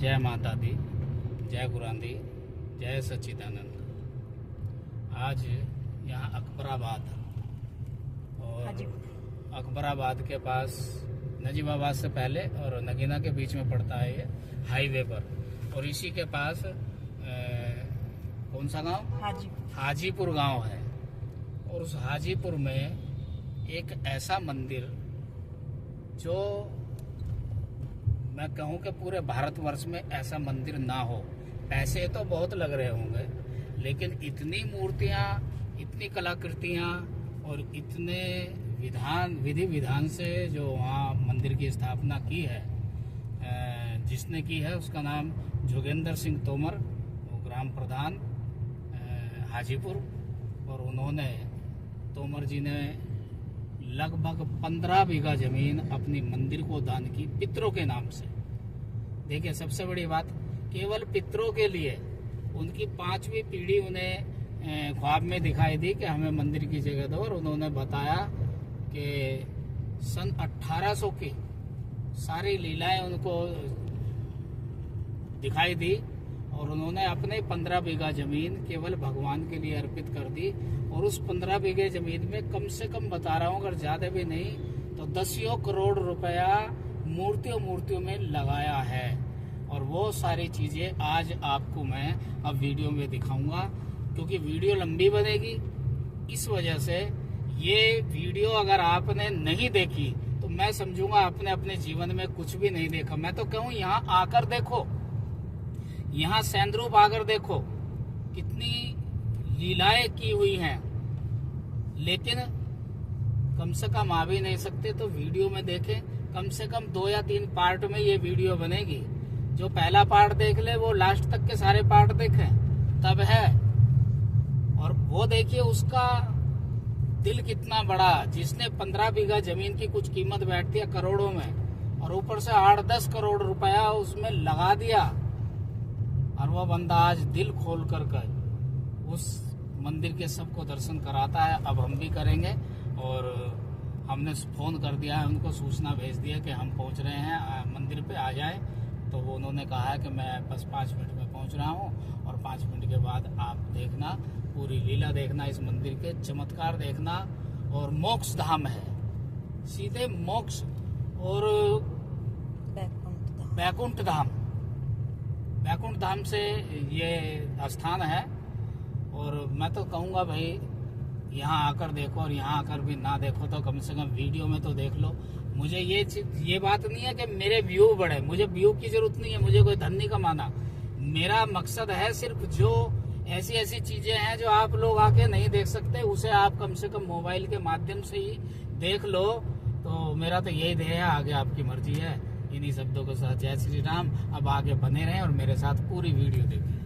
जय माता दी, जय गुरांदी, जय सच्चिदानंद। आज यहाँ अकबराबाद और अकबराबाद के पास नजीबाबाद से पहले और नगीना के बीच में पड़ता है ये हाईवे पर, और इसी के पास कौन सा गांव? हाजीपुर गांव है। और उस हाजीपुर में एक ऐसा मंदिर जो मैं कहूँ कि पूरे भारतवर्ष में ऐसा मंदिर ना हो। पैसे तो बहुत लग रहे होंगे, लेकिन इतनी मूर्तियाँ, इतनी कलाकृतियाँ और इतने विधि विधान से जो वहाँ मंदिर की स्थापना की है, जिसने की है उसका नाम जोगेंद्र सिंह तोमर, वो ग्राम प्रधान हाजीपुर। और उन्होंने, तोमर जी ने लगभग 15 बीघा जमीन अपनी मंदिर को दान की पितरों के नाम से। देखिए, सबसे बड़ी बात, केवल पितरों के लिए। उनकी 5वीं पीढ़ी उन्हें ख्वाब में दिखाई दी कि हमें मंदिर की जगह दो, और उन्होंने बताया कि सन 1800 की सारी लीलाएं उनको दिखाई दी, और उन्होंने अपने 15 बीघा जमीन केवल भगवान के लिए अर्पित कर दी। और उस 15 बीघे जमीन में कम से कम, बता रहा हूँ, अगर ज्यादा भी नहीं तो 10 करोड़ रुपया मूर्तियों में लगाया है। और वो सारी चीजें आज आपको मैं अब वीडियो में दिखाऊंगा, क्योंकि वीडियो लंबी बनेगी। इस वजह से ये वीडियो अगर आपने नहीं देखी तो मैं समझूंगा आपने अपने जीवन में कुछ भी नहीं देखा। मैं तो कहूँ यहाँ आकर देखो, यहाँ सेंद्रूप आकर देखो, कितनी लीलाएं की हुई हैं। लेकिन कम से कम आ भी नहीं सकते तो वीडियो में देखें। कम से कम 2 या 3 पार्ट में ये वीडियो बनेगी। जो पहला पार्ट देख ले वो लास्ट तक के सारे पार्ट देखें, तब है। और वो देखिए उसका दिल कितना बड़ा, जिसने 15 बीघा जमीन की कुछ कीमत बैठती है करोड़ों में, और ऊपर से 8-10 करोड़ रुपया उसमें लगा दिया। और वो बंदा आज दिल खोल कर उस मंदिर के सबको दर्शन कराता है। अब हम भी करेंगे, और हमने फोन कर दिया है उनको, सूचना भेज दिया कि हम पहुंच रहे हैं, मंदिर पे आ जाए। तो वो उन्होंने कहा है कि मैं बस 5 मिनट में पहुंच रहा हूं, और 5 मिनट के बाद आप देखना, पूरी लीला देखना, इस मंदिर के चमत्कार देखना। और मोक्ष धाम है, सीधे मोक्ष और बैकुंठ धाम से ये स्थान है। और मैं तो कहूँगा भाई, यहाँ आकर देखो, और यहाँ आकर भी ना देखो तो कम से कम वीडियो में तो देख लो। मुझे ये बात नहीं है कि मेरे व्यू बढ़े, मुझे व्यू की जरूरत नहीं है, मुझे कोई धन नहीं कमाना। मेरा मकसद है सिर्फ जो ऐसी चीजें हैं जो आप लोग आके नहीं देख सकते, उसे आप कम से कम मोबाइल के माध्यम से ही देख लो। तो मेरा तो यही ध्येय है, आगे आपकी मर्जी है। इन्हीं शब्दों के साथ जय श्री राम। अब आगे बने रहें और मेरे साथ पूरी वीडियो देखें।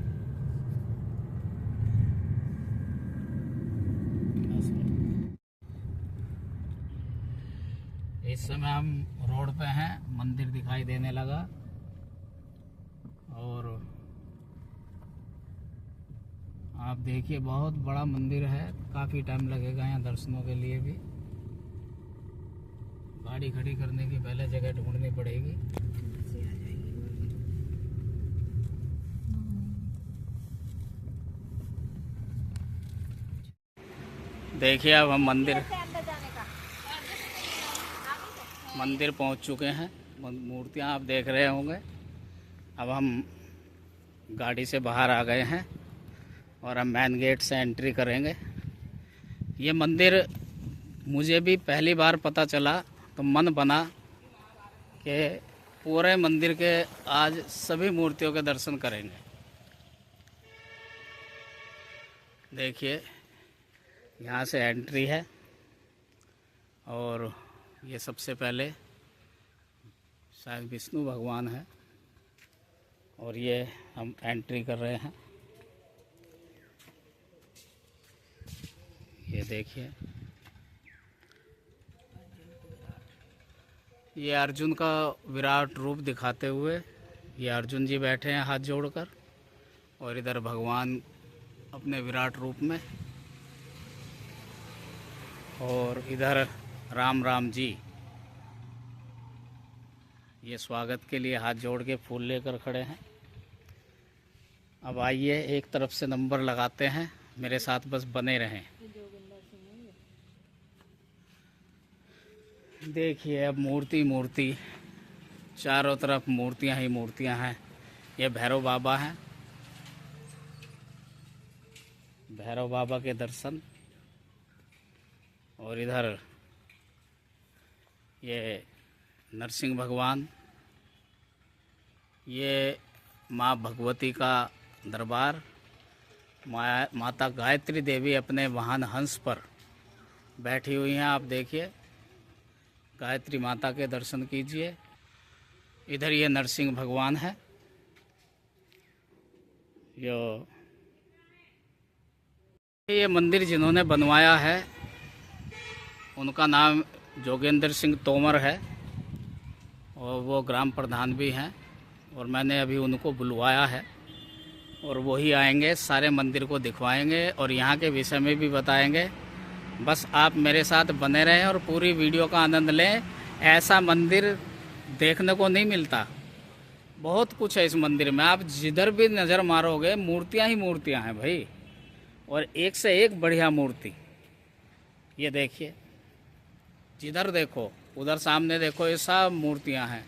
इस समय हम रोड पे हैं, मंदिर दिखाई देने लगा, और आप देखिए बहुत बड़ा मंदिर है। काफी टाइम लगेगा यहाँ दर्शनों के लिए भी। गाड़ी खड़ी करने की पहले जगह ढूंढनी पड़ेगी। देखिए, अब हम मंदिर पहुंच चुके हैं। मूर्तियां आप देख रहे होंगे। अब हम गाड़ी से बाहर आ गए हैं और हम मेन गेट से एंट्री करेंगे। ये मंदिर मुझे भी पहली बार पता चला तो मन बना कि पूरे मंदिर के आज सभी मूर्तियों के दर्शन करेंगे। देखिए, यहाँ से एंट्री है, और ये सबसे पहले शायद विष्णु भगवान है, और ये हम एंट्री कर रहे हैं। ये देखिए, ये अर्जुन का विराट रूप दिखाते हुए ये अर्जुन जी बैठे हैं हाथ जोड़कर, और इधर भगवान अपने विराट रूप में, और इधर राम जी ये स्वागत के लिए हाथ जोड़ के फूल लेकर खड़े हैं। अब आइए एक तरफ से नंबर लगाते हैं, मेरे साथ बस बने रहें। देखिए अब मूर्ति मूर्ति, चारों तरफ मूर्तियां ही मूर्तियां हैं। ये भैरव बाबा हैं, भैरव बाबा के दर्शन। और इधर ये नरसिंह भगवान, ये माँ भगवती का दरबार। माता गायत्री देवी अपने वाहन हंस पर बैठी हुई हैं। आप देखिए, गायत्री माता के दर्शन कीजिए। इधर ये नरसिंह भगवान है। ये मंदिर जिन्होंने बनवाया है उनका नाम जोगेंद्र सिंह तोमर है और वो ग्राम प्रधान भी हैं। और मैंने अभी उनको बुलवाया है और वही आएंगे, सारे मंदिर को दिखवाएंगे और यहाँ के विषय में भी बताएंगे। बस आप मेरे साथ बने रहें और पूरी वीडियो का आनंद लें। ऐसा मंदिर देखने को नहीं मिलता, बहुत कुछ है इस मंदिर में। आप जिधर भी नज़र मारोगे मूर्तियाँ ही मूर्तियाँ हैं भाई, और एक से एक बढ़िया मूर्ति। ये देखिए, जिधर देखो, उधर सामने देखो, ये सब मूर्तियाँ हैं।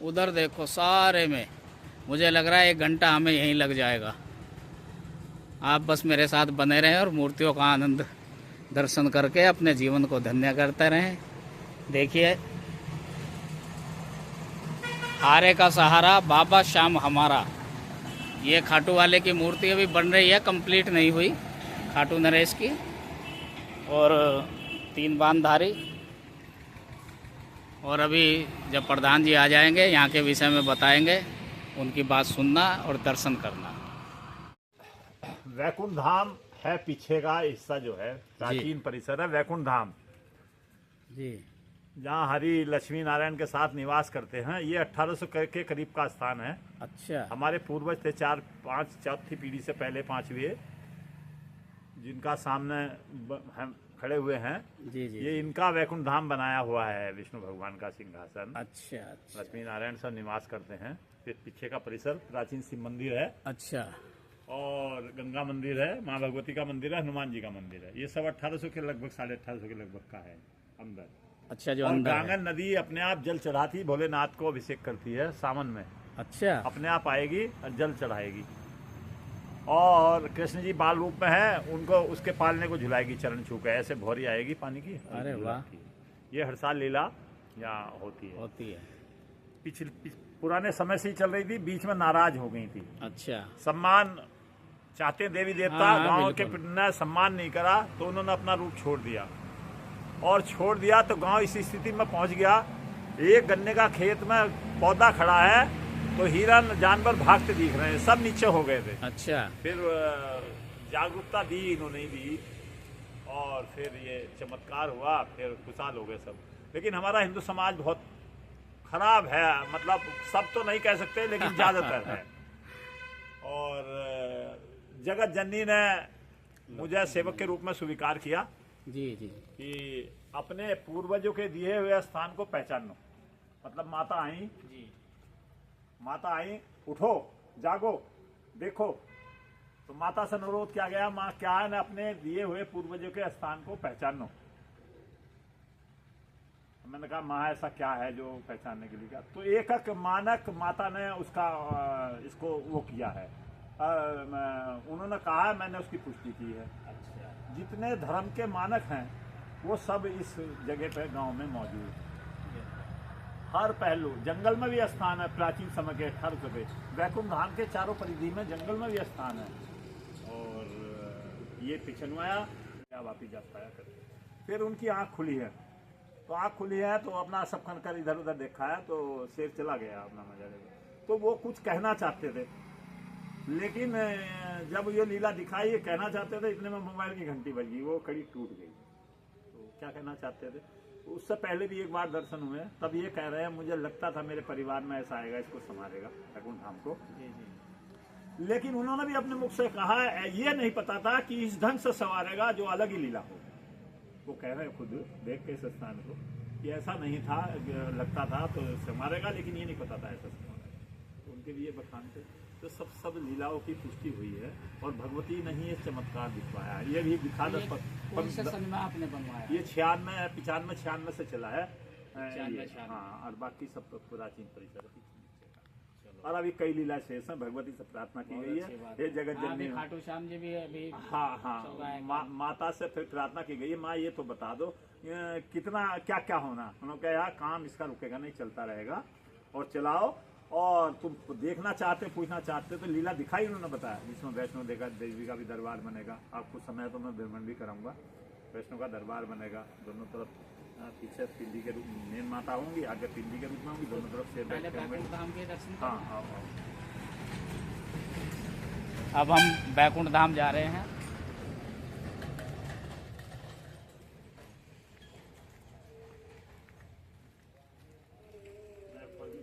उधर देखो, सारे में मुझे लग रहा है 1 घंटा हमें यहीं लग जाएगा। आप बस मेरे साथ बने रहें और मूर्तियों का आनंद दर्शन करके अपने जीवन को धन्य करते रहें। देखिए, हारे का सहारा बाबा श्याम हमारा, ये खाटू वाले की मूर्ति अभी बन रही है, कंप्लीट नहीं हुई, खाटू नरेश की। और 3 बाणधारी। और अभी जब प्रधान जी आ जाएंगे यहाँ के विषय में बताएंगे, उनकी बात सुनना और दर्शन करना। वैकुंठ धाम है, पीछे का हिस्सा जो है प्राचीन परिसर है वैकुंठ धाम जी, जहाँ हरि लक्ष्मी नारायण के साथ निवास करते हैं। ये 1800 के करीब का स्थान है। अच्छा। हमारे पूर्वज थे 4-5 चौथी पीढ़ी से पहले 5वीं, जिनका सामने हम खड़े हुए हैं। जी जी। ये इनका वैकुंठ धाम बनाया हुआ है, विष्णु भगवान का सिंहासन। अच्छा अच्छा। लक्ष्मी नारायण सब निवास करते हैं। फिर पीछे का परिसर प्राचीन शिव मंदिर है। अच्छा। और गंगा मंदिर है, माँ भगवती का मंदिर है, हनुमान जी का मंदिर है। ये सब 1800 के लगभग 1850 के लगभग का है अंदर। अच्छा, जो और अंदर है। गांगन नदी अपने आप जल चढ़ाती, भोलेनाथ को अभिषेक करती है सावन में। अच्छा। अपने आप आएगी और जल चढ़ाएगी। और कृष्ण जी बाल रूप में है, उनको उसके पालने को झुलाएगी चरण छू के। ऐसे भौरी आएगी पानी की। अरे वाह। ये हर साल लीला यहाँ होती है। होती है। पुराने समय से ही चल रही थी, बीच में नाराज हो गई थी। अच्छा। सम्मान चाहते देवी देवता, हाँ, गांव के बिल्कुल। ने सम्मान नहीं करा तो उन्होंने अपना रूप छोड़ दिया। और छोड़ दिया तो गांव इस स्थिति में पहुंच गया। एक गन्ने का खेत में पौधा खड़ा है तो हिरन जानवर भागते दिख रहे हैं, सब नीचे हो गए थे। अच्छा। फिर जागरूकता दी इन्होंने दी और फिर ये चमत्कार हुआ, फिर खुशहाल हो गए सब। लेकिन हमारा हिंदू समाज बहुत खराब है, मतलब सब तो नहीं कह सकते लेकिन ज्यादातर है। और जगत जननी ने मुझे सेवक के रूप में स्वीकार किया। जी जी। कि अपने पूर्वजों के दिए हुए स्थान को पहचानो। मतलब माता आई जी, माता आई, उठो, जागो, देखो। तो माता से अनुरोध किया गया, माँ क्या है ना, अपने दिए हुए पूर्वजों के स्थान को पहचानो। मैंने कहा माँ ऐसा क्या है जो पहचानने के लिए क्या? तो एक मानक माता ने उसका इसको वो किया है। उन्होंने कहा है, मैंने उसकी पुष्टि की है। अच्छा। जितने धर्म के मानक हैं वो सब इस जगह पे गांव में मौजूद है। हर पहलू, जंगल में भी स्थान है प्राचीन समय के, हर जगह वैकुंठ धाम के चारों परिधि में जंगल में भी स्थान है। और ये पिछनवाया क्या वापिस जा पाया करते। फिर उनकी आंख खुली है, तो आंख खुली है तो अपना सब खनकर इधर उधर देखा है तो शेर चला गया अपना मजा लेकर। तो वो कुछ कहना चाहते थे, लेकिन जब ये लीला दिखाई, ये कहना चाहते थे, इतने में मोबाइल की घंटी बजी, वो कड़ी टूट गई। तो क्या कहना चाहते थे? उससे पहले भी एक बार दर्शन हुए, तब ये कह रहे हैं मुझे लगता था मेरे परिवार में ऐसा आएगा, इसको संभालेगा वैकुंठ धाम को। लेकिन उन्होंने भी अपने मुख से कहा, ये नहीं पता था कि इस ढंग से संवारेगा जो अलग ही लीला हो। वो कह रहे हैं खुद, देख के इस स्थान को। कि ऐसा नहीं था, लगता था तो संवारेगा, लेकिन ये नहीं पता था ऐसा संवारेगा। तो उनके लिए बखान थे। तो सब लीलाओं की पुष्टि हुई है और भगवती ने ही ये चमत्कार दिखवाया है। ये भी दिखा ये कौन से सन में आपने बनवाया? ये 96, 95 से चला है। 95। हाँ, और बाकी सब तो प्राचीन परिसर है। और अभी कई लीला शेष है, भगवती से प्रार्थना की गई है। ये जगत जननी खाटू श्याम जी भी अभी हाँ माता से फिर प्रार्थना की गई है, माँ ये तो बता दो कितना क्या क्या होना। उन्होंने कहा यार काम इसका रुकेगा नहीं, चलता रहेगा और चलाओ, और तुम देखना चाहते पूछना चाहते तो लीला दिखाई उन्होंने बताया, जिसमें वैष्णो देवी का भी दरबार बनेगा। आपको समय तो मैं भ्रमण भी कराऊंगा। वैष्णो का दरबार बनेगा, दोनों तरफ पीछे पिंडी के रूप मेन माता होंगी, आगे पिंडी के रूप में होंगी, दोनों तरफ से धाम के दर्शन। हाँ। अब हम बैकुंठ धाम जा रहे हैं।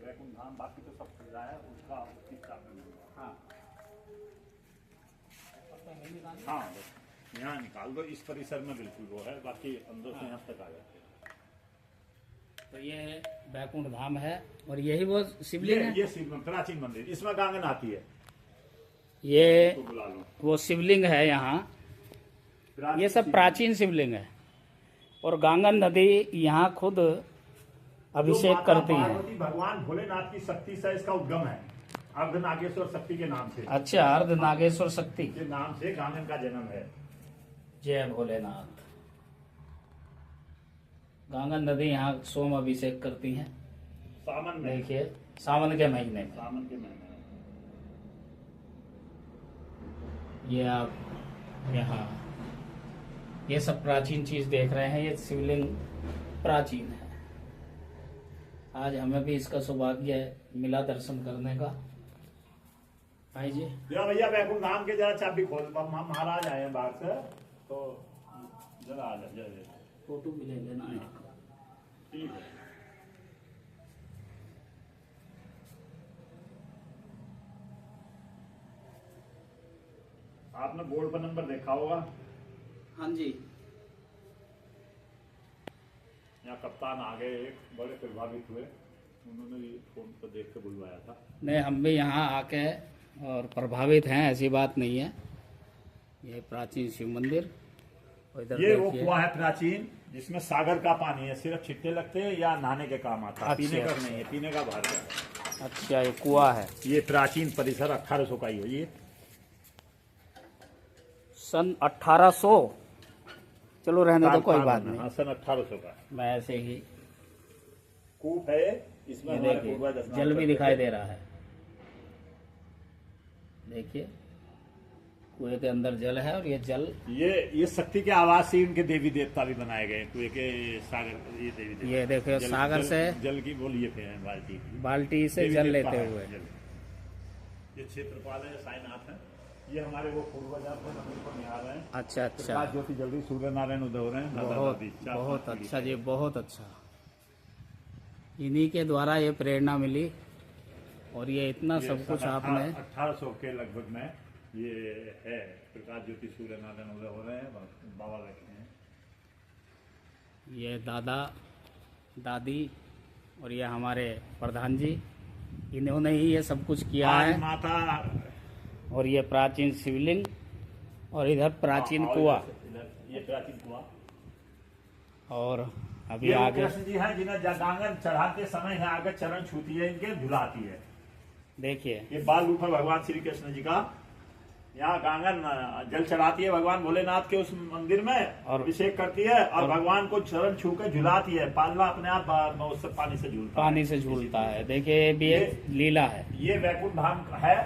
बैकुंठ धाम बाकी तो सब खुल रहा है, उसका हाँ यहाँ निकाल दो। इस परिसर में बिल्कुल वो है, बाकी अंदर से यहाँ तक आ जाते हैं। तो ये बैकुंठ धाम है और यही वो शिवलिंग है। ये शिव प्राचीन मंदिर, इसमें गांगन आती है। ये तो बुला लो। वो शिवलिंग है यहाँ, ये सब प्राचीन शिवलिंग है। और गांगन नदी यहाँ खुद अभिषेक करती है। पार्वती भगवान भोलेनाथ की शक्ति से इसका उद्गम है, अर्धनागेश्वर शक्ति के नाम से। अच्छा, अर्धनागेश्वर शक्ति के नाम से गांगन का जन्म है। जय भोलेनाथ। गांगन नदी यहाँ सोम अभिषेक करती है सावन में, देखिए सावन के महीने में। सावन के महीने में ये आप यहाँ ये सब प्राचीन चीज देख रहे हैं। ये शिवलिंग प्राचीन है। आज हमें भी इसका सौभाग्य मिला दर्शन करने का। भाई जी भैया बैकुंठ धाम के जरा चाबी खोल, महाराज आए हैं बाहर से, तो जरा आ जाए, फोटो भी ले लेना है। ठीक है। आपने बोर्ड पर नंबर देखा होगा। हाँ जी, यहाँ कप्तान आ गए, एक बड़े प्रभावित हुए, उन्होंने फोन पर देख के बुलवाया था। नहीं हम भी यहाँ आके और प्रभावित हैं, ऐसी बात नहीं है। ये प्राचीन शिव मंदिर। इधर ये वो कुआं है प्राचीन, जिसमें सागर का पानी है, सिर्फ छिट्टे लगते हैं या नहाने के काम आता है। पीने का नहीं है, पीने का बाहर का। अच्छा, ये कुआं है। ये प्राचीन परिसर 1800 का ही है। ये सन 1800। चलो रहने दो, कोई बात नहीं। हाँ, सन 1800 का। मैं ऐसे ही कूप है, इसमें हमारे पूर्वज स्नान जल भी करते दिखाई थे। दे रहा है। देखिए कुएं के अंदर जल है और ये जल, ये शक्ति के आवाज से इनके देवी देवता भी बनाए गए। कुएं के सागर, ये देवी देवता। ये देखो सागर से जल की बोलिए थे बाल्टी से जल लेते हुए। ये क्षेत्रपाल है, साईनाथ है। ये हमारे वो पूर्वज मंदिर को निहार रहे हैं। अच्छा अच्छा, ज्योति जल रही, सूर्य नारायण उदय हो रहे हैं। बहुत अच्छा जी, बहुत अच्छा। इन्हीं के द्वारा ये प्रेरणा मिली और ये इतना सब कुछ आपने 1800 के लगभग में ये है। प्रकाश ज्योति सूर्य नारायण उदय हो रहे हैं, बाबा बैठे हैं। ये दादा दादी और ये हमारे प्रधान जी, इन्होंने ही ये सब कुछ किया है। माता और ये प्राचीन शिवलिंग और इधर प्राचीन कुआं। ये प्राचीन कुआं। और अभी ये आगे कृष्ण जी हैं, जिन्हें गांगन चढ़ाते समय है आगे चरण छूती है, इनके झुलाती है। देखिए ये बाल रूप है भगवान श्री कृष्ण जी का। यहाँ गांगन जल चढ़ाती है भगवान भोलेनाथ के उस मंदिर में और अभिषेक करती है, और भगवान को चरण छू के झुलाती है। पालना अपने आप उससे पानी से झूलता है। देखिए ये भी एक लीला है। ये बैकुंठ धाम है।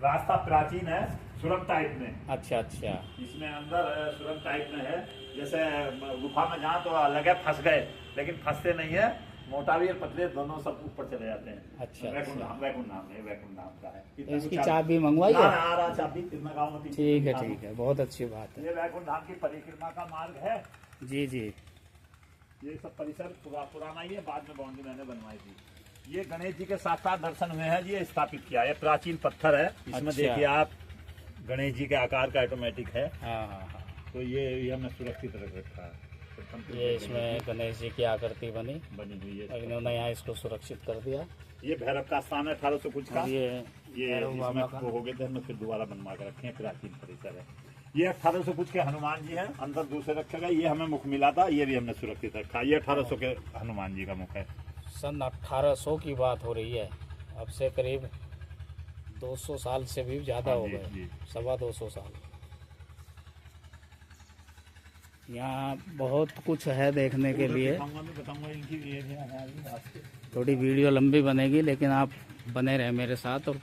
रास्ता प्राचीन है, सुरंग टाइप में। अच्छा अच्छा, इसमें अंदर सुरंग टाइप में है। जैसे गुफा में जहाँ तो लगे फंस गए, लेकिन फंसते नहीं है। मोटा भी और पतले दोनों सब ऊपर चले जाते हैं। अच्छा, वैकुंठ धाम है, वैकुंठ धाम का है। इसकी चाबी मंगवाई है? चाबी लगाओ। ठीक है, बहुत अच्छी बात है। ये वैकुंठ धाम की परिक्रमा का मार्ग है। जी जी, ये सब परिसर पुराना ही है, बाद में बाउंड्री मैंने बनवाई थी। ये गणेश जी के साक्षात दर्शन हुए हैं। ये स्थापित किया है, प्राचीन पत्थर है। इसमें देखिए आप, गणेश जी के आकार का ऑटोमेटिक है। हाँ हाँ हाँ। तो ये हमने सुरक्षित रख रखा है। ये इसमें गणेश जी की आकृति बनी हुई है। और इन्होंने यहाँ इसको सुरक्षित कर दिया। ये भैरव का स्थान है 1800 कुछ का। और ये भैरव इसमें बाबा का वो हो गए थे, हमने फिर दोबारा बनवा के रखे हैं, प्राचीन परिसर है। ये 1800 कुछ के हनुमान जी हैं, अंदर दूसरे रखा गया। ये हमें मुख मिला था, ये भी हमने सुरक्षित रखा। ये 1800 के हनुमान जी का मुख है। सन 1800 की बात हो रही है, अब से करीब 200 साल से भी ज़्यादा हो जी, गए, जी। 250 साल। यहाँ बहुत कुछ है देखने के लिए। बताऊंगा इनकी ये है। थोड़ी वीडियो लंबी बनेगी, लेकिन आप बने रहे मेरे साथ और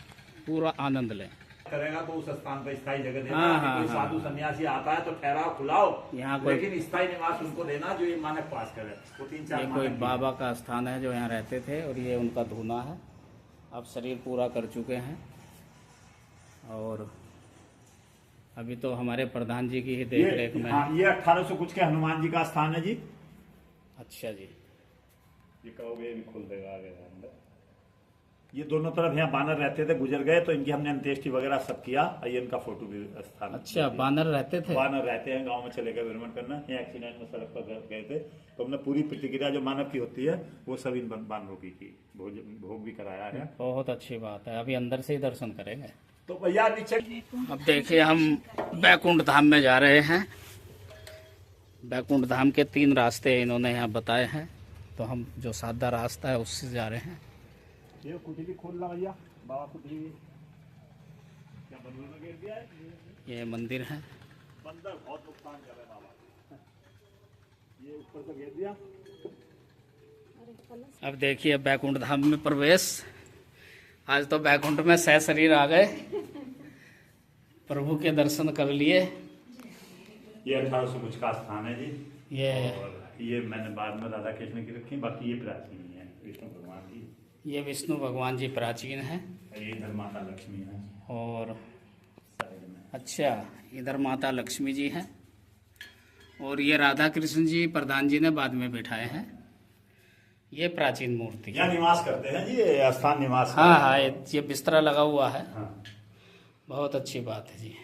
पूरा आनंद लें। करेगा तो उस स्थान पर स्थायी जगह देना। हाँ, हाँ, कोई हाँ। साधु सन्यासी आता है तो ठहराव खुलाओ, यहाँ कोई लेकिन स्थायी निवास उनको देना जो ये मानक पास करे। वो 3-4 ये कोई बाबा का स्थान है जो यहाँ रहते थे, और ये उनका धूना है। अब शरीर पूरा कर चुके हैं, और अभी तो हमारे प्रधान जी की ही देख रेख में हाँ, है। ये 1800 कुछ के हनुमान जी का स्थान है जी। अच्छा जी। ये कहोगे भी खोल देगा आगे अंदर। ये दोनों तरफ यहाँ बानर रहते थे, गुजर गए तो इनकी हमने अंत्येष्टि वगैरह सब किया। ये इनका फोटो भी स्थान। अच्छा, बानर रहते थे। बानर रहते हैं, गांव में चले गए भ्रमण करना। यहाँ एक्सीडेंट में सड़क पर गए थे तो हमने पूरी प्रतिक्रिया जो मानव की होती है वो सभी बानरों की भोग भी कराया है। बहुत अच्छी बात है। अभी अंदर से ही दर्शन करेंगे। तो भैया नीचे अब देखिए, हम बैकुंठ धाम में जा रहे हैं। बैकुंठ धाम के 3 रास्ते इन्होंने यहाँ बताए हैं, तो हम जो सादा रास्ता है उससे जा रहे हैं। ये कुटी खोल ला भैया, बाबा कुटी क्या बंदर में गिर गया है। ये मंदिर है। बंदर बहुत नुकसान कर रहे हैं बाबा। ये ऊपर से गिर दिया। अब देखिए बैकुंठ धाम में प्रवेश। आज तो बैकुंठ में सशरीर आ गए, प्रभु के दर्शन कर लिए। ये 1800 कुछ का स्थान है जी। ये और ये मैंने बाद में राधा कृष्ण की रखी, बाकी ये प्राचीन है विष्णु भगवान की। ये विष्णु भगवान जी प्राचीन है। ये इधर माता लक्ष्मी है और साइड में। अच्छा, इधर माता लक्ष्मी जी हैं, और ये राधा कृष्ण जी प्रधान जी ने बाद में बिठाए हैं। ये प्राचीन मूर्ति है। यहाँ निवास करते हैं जी, ये स्थान निवास का। हाँ हाँ, ये बिस्तरा लगा हुआ है। हाँ। बहुत अच्छी बात है जी।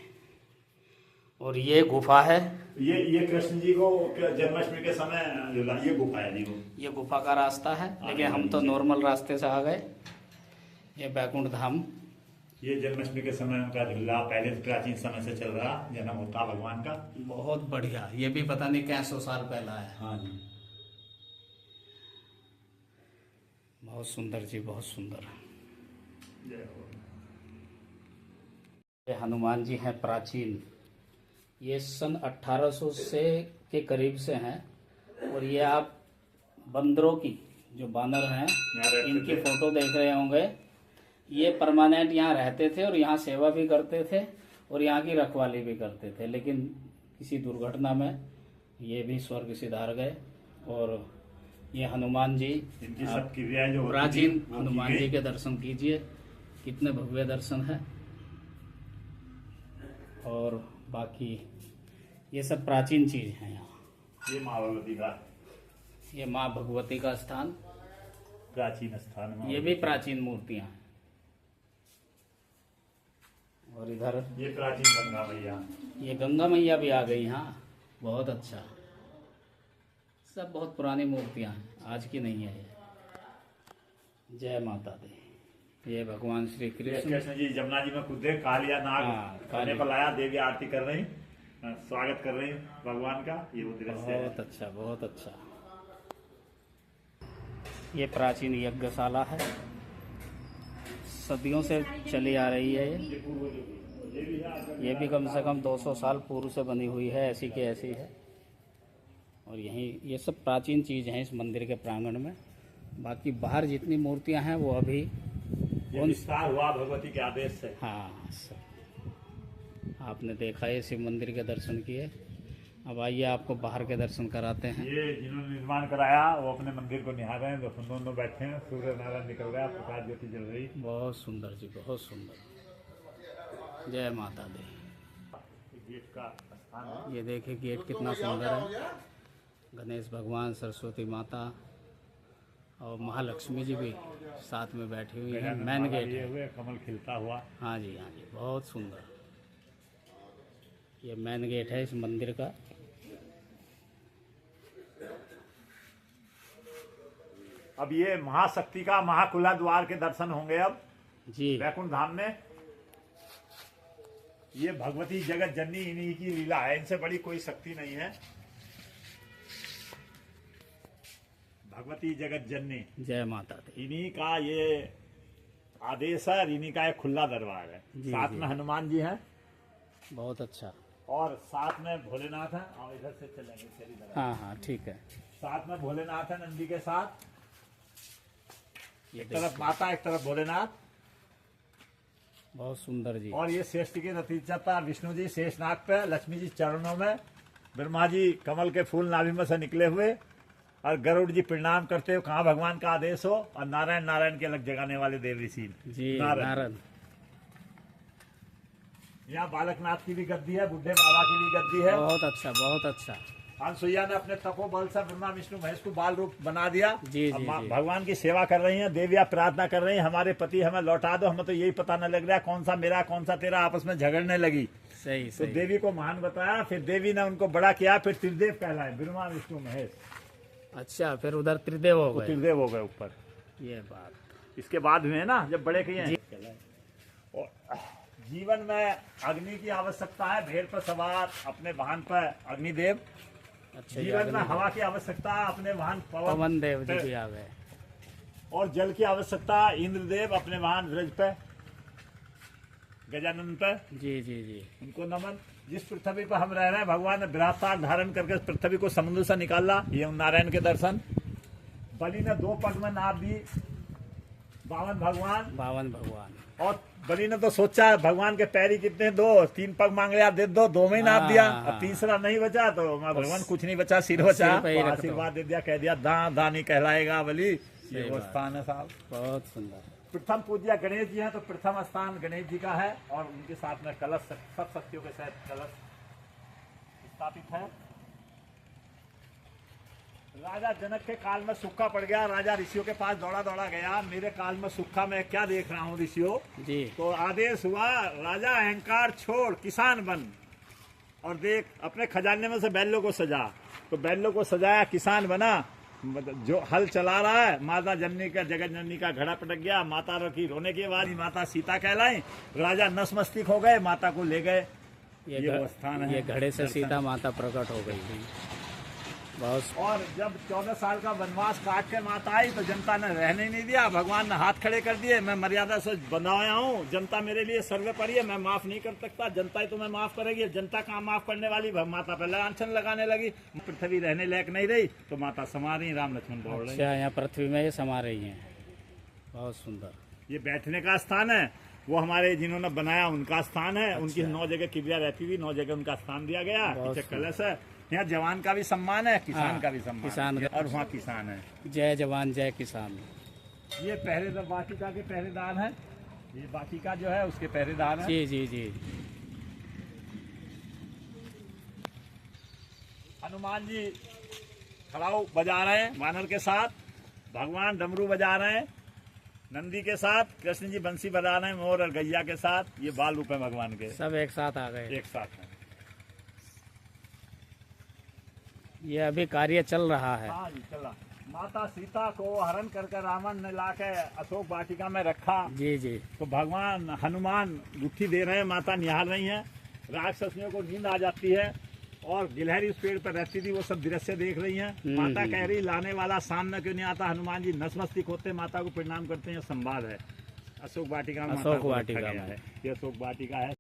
और ये गुफा है। ये कृष्ण जी को जन्माष्टमी के समय ये गुफा है जी वो। ये गुफा का रास्ता है, लेकिन हम तो नॉर्मल रास्ते से आ गए। ये बैकुंठ धाम। ये जन्माष्टमी के समय उनका झूला पहले से प्राचीन समय से चल रहा, जन्म होता भगवान का। बहुत बढ़िया। ये भी पता नहीं क्या 100 साल पहला है। हाँ जी। बहुत सुंदर जी, बहुत सुंदर। जय हो। ये हनुमान जी हैं प्राचीन। ये सन 1800 से के करीब से हैं, और ये आप बंदरों की, जो बानर हैं, रहते इनकी थे। फोटो देख रहे होंगे। ये परमानेंट यहाँ रहते थे और यहाँ सेवा भी करते थे और यहाँ की रखवाली भी करते थे, लेकिन किसी दुर्घटना में ये भी स्वर्ग सिधार गए। और ये हनुमान जी, इनकी सब क्रियाएं जो होती थी, प्राचीन वो की हनुमान गई। जी के दर्शन कीजिए, कितने भव्य दर्शन है। और बाकी ये सब प्राचीन चीज है यहाँ। ये माँ भगवती का, ये माँ भगवती का स्थान, प्राचीन स्थान माँ ये भी प्राचीन मूर्तियां हैं। और इधर ये प्राचीन गंगा मैया। ये गंगा मैया भी आ गई यहाँ। बहुत अच्छा। सब बहुत पुरानी मूर्तियां हैं, आज की नहीं है ये। जय माता दी। ये भगवान श्री कृष्ण। कृष्ण जी जमुना जी में कूदे, कालिया नाग हाँ, खाने पर लाया, देवी आरती कर रही, स्वागत कर रही भगवान का। ये वो दृश्य है। बहुत अच्छा, बहुत अच्छा। ये प्राचीन यज्ञशाला है, सदियों से चली आ रही है ये भी कम से कम 200 साल पूर्व से बनी हुई है, ऐसी की ऐसी है। और यहीं ये सब प्राचीन चीज़ हैं इस मंदिर के प्रांगण में। बाकी बाहर जितनी मूर्तियां हैं वो अभी ये विस्तार हुआ भगवती के आदेश से। हाँ, सब आपने देखा है, शिव मंदिर के दर्शन किए। अब आइए आपको बाहर के दर्शन कराते हैं। ये जिन्होंने निर्माण कराया वो अपने मंदिर को निहार रहे हैं, दोनों बैठे हैं, सूर्य नारायण निकल रहा है, प्रकाश ज्योति जल रही। बहुत सुंदर जी, बहुत सुंदर। जय माता दी। गेट का स्थान है। ये देखिए गेट कितना सुंदर है। गणेश भगवान, सरस्वती माता और महालक्ष्मी जी भी साथ में बैठी हुई है। मेन गेट ये है। हुए कमल खिलता हुआ। हाँ जी, हाँ जी, बहुत सुंदर। ये मेन गेट है इस मंदिर का। अब ये महाशक्ति का महाकुला द्वार के दर्शन होंगे अब जी। वैकुंठ धाम में। ये भगवती जगत जननी इन्हीं की लीला है, इनसे बड़ी कोई शक्ति नहीं है। भगवती जगत जननी, जय माता दी। इन्हीं का ये आदेश है, इन्हीं का एक खुला दरबार है। साथ में हनुमान जी हैं, बहुत अच्छा। और साथ में भोलेनाथ है। और इधर से चलेंगे तेरी तरफ। हाँ हाँ ठीक है। साथ में भोलेनाथ है नंदी के साथ, ये एक तरफ माता एक तरफ भोलेनाथ। बहुत सुंदर जी। और ये श्रेष्ठ की रतिचता, विष्णु जी शेषनाग पे, लक्ष्मी जी चरणों में, ब्रह्मा जी कमल के फूल नाभि में से निकले हुए, और गरुड़ जी प्रणाम करते हुए, कहाँ भगवान का आदेश हो, और नारायण नारायण के अलग जगाने वाले देव ऋषि जी नारायण। यहाँ बालकनाथ की भी गद्दी है, बुढ़े बाबा की भी गद्दी है। बहुत अच्छा, बहुत अच्छा। अनसुईया ने अपने तपोबल से ब्रह्मा विष्णु महेश को बाल रूप बना दिया। जी अब जी जी। भगवान की सेवा कर रही हैं, देवियां प्रार्थना कर रही हैं, हमारे पति हमें लौटा दो, हमें तो यही पता न लग रहा है कौन सा मेरा कौन सा तेरा, आपस में झगड़ने लगी। सही तो सही। देवी को महान बताया, फिर देवी ने उनको बड़ा किया, फिर त्रिदेव कहलाए, ब्रह्मा विष्णु महेश। अच्छा, फिर उधर त्रिदेव हो वो गए। त्रिदेव हो गए ऊपर। ये बात इसके बाद हुए ना जब बड़े किए जी। और जीवन में अग्नि की आवश्यकता है, भेड़ पर सवार अपने वाहन पर अग्निदेव। अच्छा जी। जीवन में हवा की आवश्यकता है, अपने वाहन पवन देव जी भी आ गए। और जल की आवश्यकता इंद्रदेव अपने वाहन ब्रज पे, गजानन पे। जी जी जी। उनको नमन। जिस पृथ्वी पर हम रह रहे हैं, भगवान ने बृहस्पति धारण करके इस पृथ्वी को समुद्र से निकाला। ये नारायण के दर्शन। बलि ने 2 पग में नाप दी, 52 भगवान। 52 भगवान। और बलि ने तो सोचा भगवान के पैरी कितने, 2 3 पग मांग लिया, दे दो, 2 में ही नाप दिया। अब तीसरा नहीं बचा तो भगवान कुछ नहीं बचा, सिर बचा। सिर पे ही रख दो। आशीर्वाद दे दिया, कह दिया दानी कहलाएगा बलि। ये वो स्थान है साहब। बहुत सुंदर। प्रथम पूज्य गणेश जी हैं, तो प्रथम स्थान गणेश जी का है। और उनके साथ में कलश, सब शक्तियों के साथ कलश स्थापित है। राजा जनक के काल में सूखा पड़ गया, राजा ऋषियों के पास दौड़ा दौड़ा गया, मेरे काल में सूखा मैं क्या देख रहा हूँ ऋषियों। जी। तो आदेश हुआ, राजा अहंकार छोड़ किसान बन, और देख अपने खजाने में से बैलों को सजा। तो बैलों को सजाया, किसान बना, जो हल चला रहा है। माता जननी का, जगत जननी का घड़ा पटक गया, माता रखी रोने के बाद माता सीता कहलाई। राजा नसमस्तिक हो गए, माता को ले गए। ये वो स्थान है। ये घड़े से सीता माता प्रकट हो गई थी। बहुत। और जब 14 साल का वनवास काट के माता आई, तो जनता ने रहने नहीं दिया, भगवान ने हाथ खड़े कर दिए। मैं मर्यादा से बंधाया हूँ, जनता मेरे लिए सर्वोपरि है, मैं माफ नहीं कर सकता, जनता ही तुम्हें माफ करेगी। जनता कहाँ माफ करने वाली, माता पर लांछन लगाने लगी। पृथ्वी रहने लायक नहीं रही, तो माता समा रही, राम लक्ष्मण दौड़ रहे। अच्छा, यहाँ पृथ्वी में ये समा रही हैं। बहुत सुंदर। ये बैठने का स्थान है, वो हमारे जिन्होंने बनाया उनका स्थान है। उनकी 9 जगह किबिया रहती थी, 9 जगह उनका स्थान दिया गया। पीछे कलश है। यहाँ जवान का भी सम्मान है, किसान का भी सम्मान, किसान है। और वहाँ किसान है। जय जवान जय किसान। ये पहरेदार, वाटिका के पहरेदार हैं। ये वाटिका जो है उसके पहरेदार हैं। जी जी जी। हनुमान जी खड़ाऊ बजा रहे हैं वानर के साथ, भगवान डमरू बजा रहे हैं नंदी के साथ, कृष्ण जी बंसी बजा रहे हैं मोर और गैया के साथ। ये बाल रूप है भगवान के, सब एक साथ आ गए। एक साथ हैं। ये अभी कार्य चल रहा है। हाँ जी चला। माता सीता को हरण करके रावण ने लाके अशोक वाटिका में रखा। जी जी। तो भगवान हनुमान गुत्थी दे रहे हैं, माता निहार रही हैं। राक्षसियों को नींद आ जाती है, और गिलहरी उस पेड़ पर रहती थी, वो सब दृश्य देख रही हैं। माता कह रही लाने वाला सामने क्यों नहीं आता। हनुमान जी नतमस्तक होते माता को प्रणाम करते हैं। संवाद है अशोक वाटिका में, अशोक वाटिका में है। ये अशोक वाटिका है।